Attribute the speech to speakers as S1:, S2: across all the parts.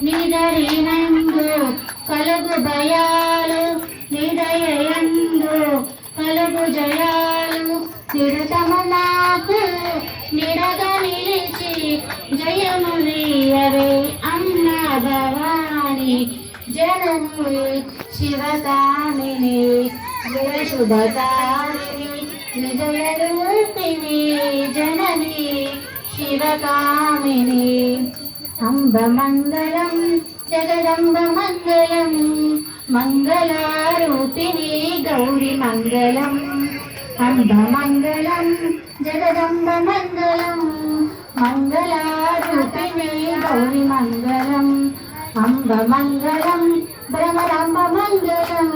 S1: నిదరినందు కలుగు భయాలు నిదయందు కలుగు జయాలు నిరతము నాకు నిడగా నిలిచి జయములియవే అన్న భవాని జనని శివకామిని శుభకామిని నిజయరూపిణి జనని శివకామిని అంబ మంగళం జగదంబ మంగళం మంగళారూపిణి గౌరి మంగళం అంబ మంగళం జగదంబ మంగళం మంగళారూపిణి గౌరి మంగళం అంబ మంగళం భ్రమరాంబ మంగళం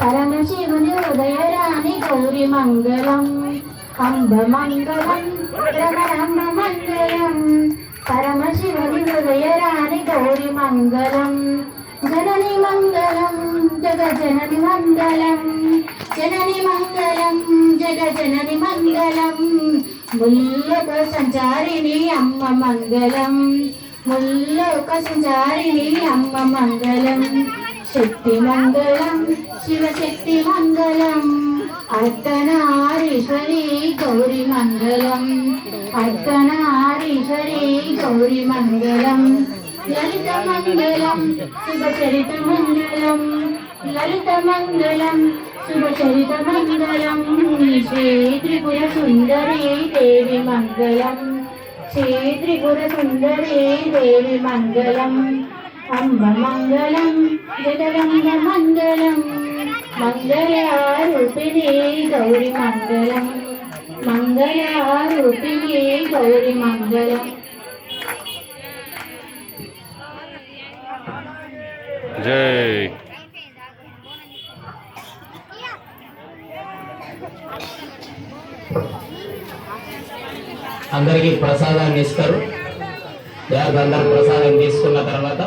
S1: పరమశివుని హృదయరాణి గౌరి మంగళం అంబ మంగళం భ్రమరాంబ మంగళం పరమశివుని హృదయరాణి గౌరి మంగళం జనని మంగళం జగజనని మంగళం జనని మంగళం జగజనని మంగళం ముల్లోక సంచారిణి అమ్మ మంగళం ముల్లోక సంచారిణి అమ్మ మంగళం శక్తి మంగళం శివశక్తి మంగళం అర్ధనారీశ్వరి గౌరి మంగళం అర్ధనారీశ్వరి గౌరి మంగళం లలిత మంగళం శుభచరిత మంగళం లలిత మంగళం శుభచరిత మంగళం శ్రీ త్రిపుర సుందరి దేవి మంగళం శ్రీ త్రిపుర సుందరి దేవి మంగళం అంబ మంగళం జగదంబ మంగళం మంగళారూపిణి గౌరి మంగళం మంగళారూపిణి గౌరి మంగళం.
S2: జై
S3: అందరికీ ప్రసాదాన్ని ఇస్తారు. అందరు ప్రసాదం తీసుకున్న తర్వాత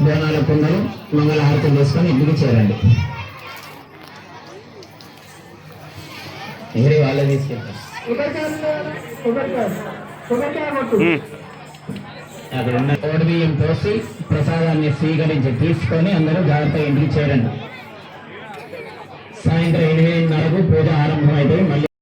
S3: బోనాల పొందలు మంగళహారతులు చేసుకొని ఇంటికి చేరండి. ఎవరి వాళ్ళే తీసుకెళ్తారు. అక్కడ ఉన్న కోడి బియ్యం పోసి ప్రసాదాన్ని స్వీకరించి తీసుకొని అందరూ జాగ్రత్తగా ఇంటికి చేరండి. సాయంత్రం 8:30కు పూజ ఆరంభమైతే మళ్ళీ